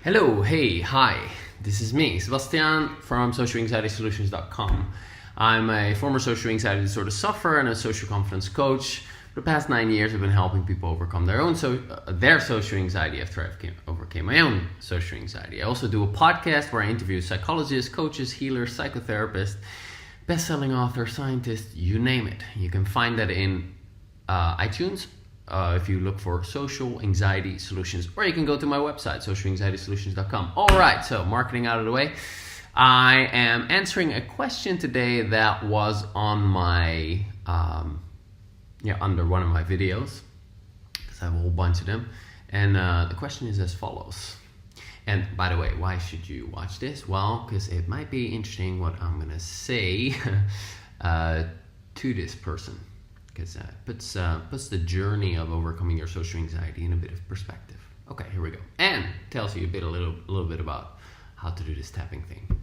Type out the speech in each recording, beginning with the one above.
Hello, hey, hi. This is me, Sebastian from socialanxietysolutions.com. I'm a former social anxiety disorder sufferer and a social confidence coach. For the past 9 years, I've been helping people overcome their social anxiety after I overcame my own social anxiety. I also do a podcast where I interview psychologists, coaches, healers, psychotherapists, best-selling authors, scientists, you name it. You can find that in iTunes. If you look for social anxiety solutions, or you can go to my website, socialanxietysolutions.com. All right, so marketing out of the way. I am answering a question today that was on my, under one of my videos, because I have a whole bunch of them. And the question is as follows. And by the way, why should you watch this? Well, because it might be interesting what I'm going to say to this person. Because it puts the journey of overcoming your social anxiety in a bit of perspective. Okay, here we go. And tells you a little bit about how to do this tapping thing.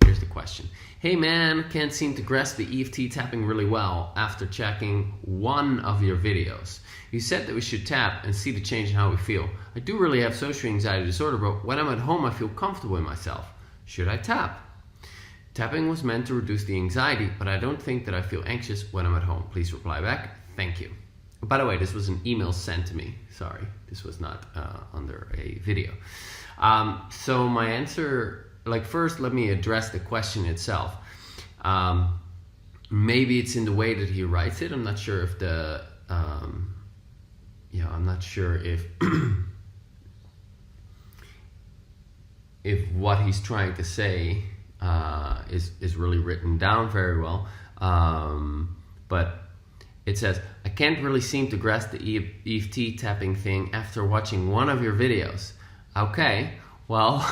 Here's the question. Hey man, can't seem to grasp the EFT tapping really well after checking one of your videos. You said that we should tap and see the change in how we feel. I do really have social anxiety disorder, but when I'm at home I feel comfortable in myself. Should I tap? Tapping was meant to reduce the anxiety, but I don't think that I feel anxious when I'm at home. Please reply back. Thank you. By the way, this was an email sent to me. Sorry, this was not under a video. So my answer, first let me address the question itself. Maybe it's in the way that he writes it. I'm not sure if I'm not sure if if what he's trying to say is really written down very well, but it says, I can't really seem to grasp the EFT tapping thing after watching one of your videos. Okay, well,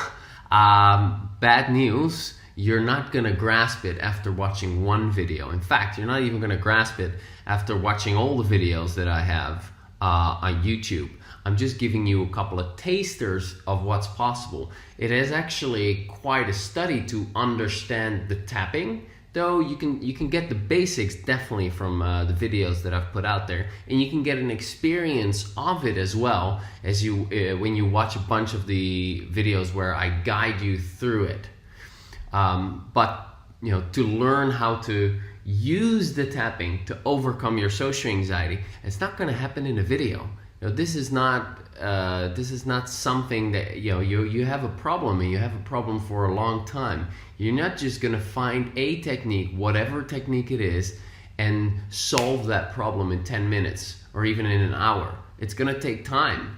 bad news, you're not gonna grasp it after watching one video. In fact, you're not even gonna grasp it after watching all the videos that I have on YouTube. I'm just giving you a couple of tasters of what's possible. It is actually quite a study to understand the tapping, though you can get the basics definitely from the videos that I've put out there, and you can get an experience of it as well as you when you watch a bunch of the videos where I guide you through it. But to learn how to use the tapping to overcome your social anxiety, it's not going to happen in a video. This is not something that you have a problem, and you have a problem for a long time. You're not just gonna find a technique, whatever technique it is, and solve that problem in 10 minutes or even in an hour. It's gonna take time.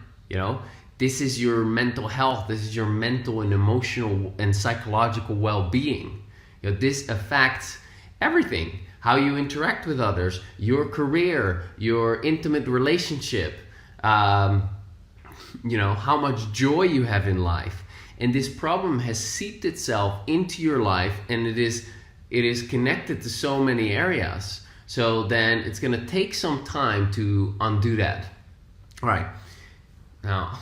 This is your mental health. This is your mental and emotional and psychological well-being. This affects everything: how you interact with others, your career, your intimate relationship. How much joy you have in life. And this problem has seeped itself into your life, and it is connected to so many areas. So then it's going to take some time to undo that. All right. Now, I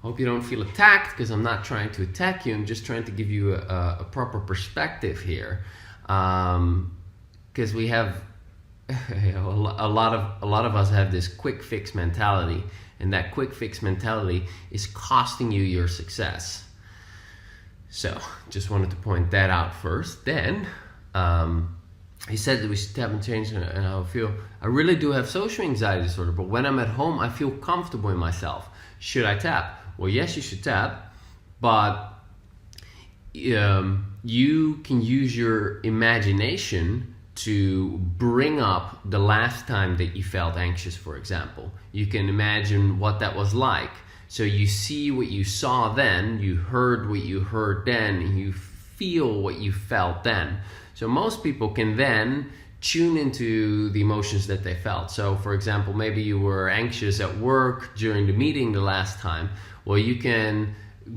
hope you don't feel attacked, because I'm not trying to attack you. I'm just trying to give you a proper perspective here. Because we have a lot of us have this quick fix mentality, and that quick fix mentality is costing you your success. So just wanted to point that out first. Then he said that we should tap and change and how I feel. I really do have social anxiety disorder, but when I'm at home I feel comfortable in myself. Should I tap? Well, yes, you should tap, but you can use your imagination to bring up the last time that you felt anxious, for example. You can imagine what that was like. So you see what you saw then, you heard what you heard then, and you feel what you felt then. So most people can then tune into the emotions that they felt. So for example, maybe you were anxious at work during the meeting the last time. Well, you can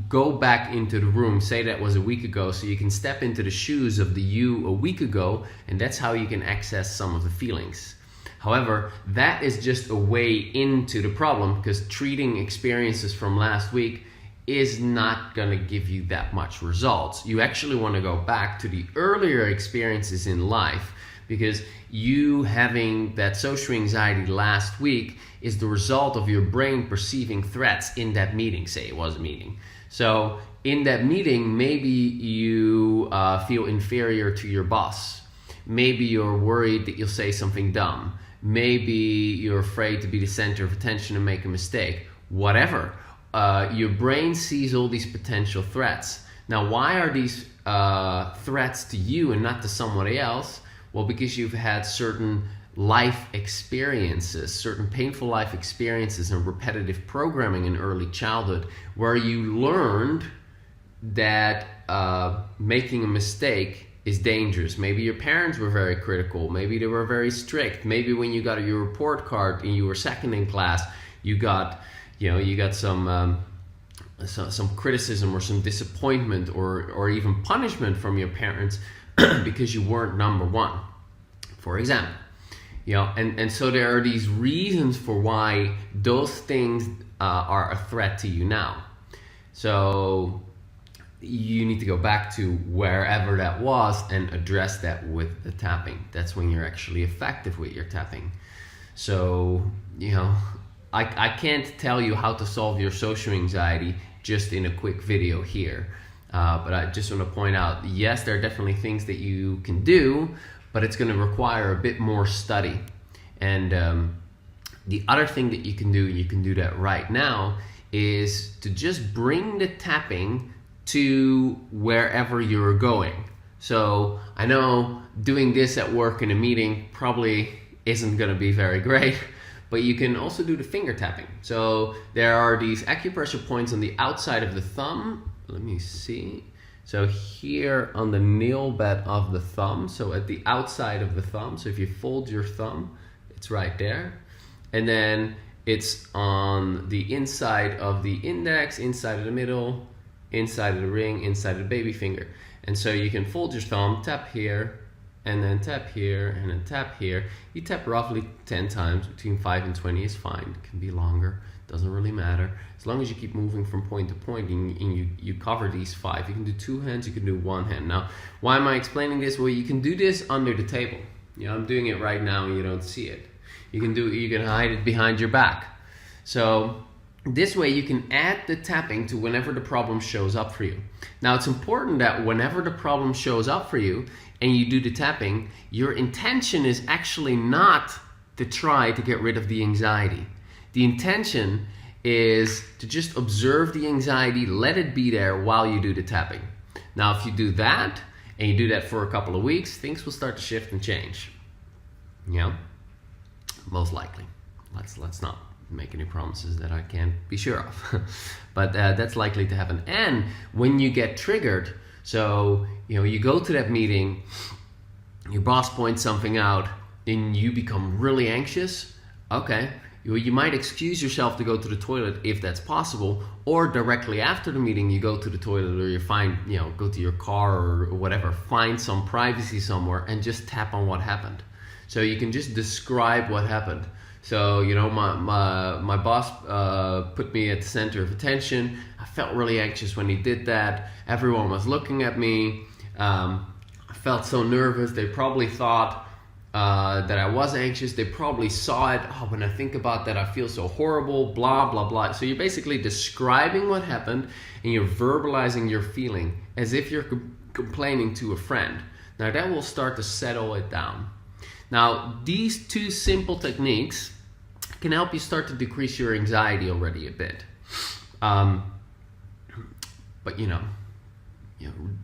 go back into the room, say that was a week ago, so you can step into the shoes of the you a week ago, and that's how you can access some of the feelings. However, that is just a way into the problem, because treating experiences from last week is not going to give you that much results. You actually want to go back to the earlier experiences in life, because you having that social anxiety last week is the result of your brain perceiving threats in that meeting. Say it was a meeting. So in that meeting, maybe you feel inferior to your boss. Maybe you're worried that you'll say something dumb. Maybe you're afraid to be the center of attention and make a mistake. Whatever. Your brain sees all these potential threats. Now, why are these threats to you and not to somebody else? Well, because you've had certain life experiences, certain painful life experiences and repetitive programming in early childhood where you learned that making a mistake is dangerous. Maybe your parents were very critical. Maybe they were very strict. Maybe when you got your report card and you were second in class, you got some criticism or some disappointment or even punishment from your parents because you weren't number one, for example. And so there are these reasons for why those things are a threat to you now. So you need to go back to wherever that was and address that with the tapping. That's when you're actually effective with your tapping. So, I can't tell you how to solve your social anxiety just in a quick video here. But I just want to point out, yes, there are definitely things that you can do, but it's going to require a bit more study. And the other thing that you can do that right now, is to just bring the tapping to wherever you're going. So I know doing this at work in a meeting probably isn't going to be very great, but you can also do the finger tapping. So there are these acupressure points on the outside of the thumb. Let me see. So here on the nail bed of the thumb, so at the outside of the thumb. So if you fold your thumb, it's right there. And then it's on the inside of the index, inside of the middle, inside of the ring, inside of the baby finger. And so you can fold your thumb, tap here, and then tap here, and then tap here. You tap roughly 10 times, between 5 and 20 is fine. It can be longer, doesn't really matter. As long as you keep moving from point to point and you cover these 5. You can do 2 hands, you can do 1 hand. Now, why am I explaining this? Well, you can do this under the table. I'm doing it right now and you don't see it. You can hide it behind your back. So this way you can add the tapping to whenever the problem shows up for you. Now it's important that whenever the problem shows up for you and you do the tapping, your intention is actually not to try to get rid of the anxiety. The intention is to just observe the anxiety, let it be there while you do the tapping. Now if you do that, and you do that for a couple of weeks, things will start to shift and change. Most likely. Let's not make any promises that I can't be sure of. But that's likely to happen. And when you get triggered, so you go to that meeting, your boss points something out, and you become really anxious, okay, you might excuse yourself to go to the toilet if that's possible, or directly after the meeting you go to the toilet, or you go to your car or whatever, find some privacy somewhere and just tap on what happened. So you can just describe what happened. So, my boss put me at the center of attention. I felt really anxious when he did that. Everyone was looking at me. I felt so nervous. They probably thought that I was anxious. They probably saw it. Oh, when I think about that, I feel so horrible, blah, blah, blah. So you're basically describing what happened and you're verbalizing your feeling as if you're complaining to a friend. Now that will start to settle it down. Now, these 2 simple techniques can help you start to decrease your anxiety already a bit. But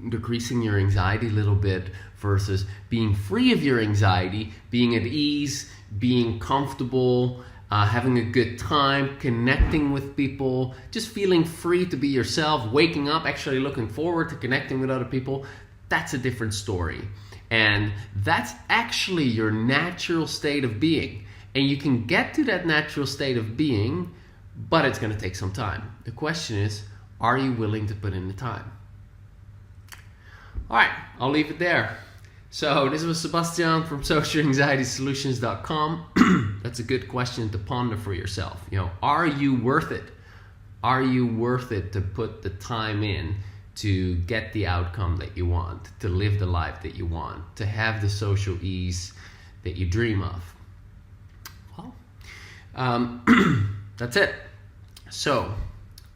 decreasing your anxiety a little bit versus being free of your anxiety, being at ease, being comfortable, having a good time, connecting with people, just feeling free to be yourself, waking up, actually looking forward to connecting with other people, that's a different story. And that's actually your natural state of being. And you can get to that natural state of being, but it's going to take some time. The question is, are you willing to put in the time? All right, I'll leave it there. So this was Sebastian from socialanxietysolutions.com. That's a good question to ponder for yourself. Are you worth it? Are you worth it to put the time in to get the outcome that you want, to live the life that you want, to have the social ease that you dream of? Well, that's it. So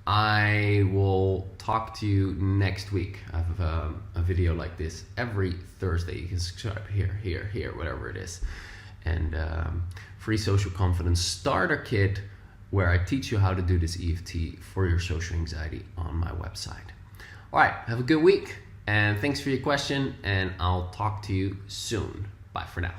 I will talk to you next week. I have a video like this every Thursday. You can subscribe here, whatever it is. And free social confidence starter kit, where I teach you how to do this EFT for your social anxiety on my website. All right, have a good week, and thanks for your question, and I'll talk to you soon. Bye for now.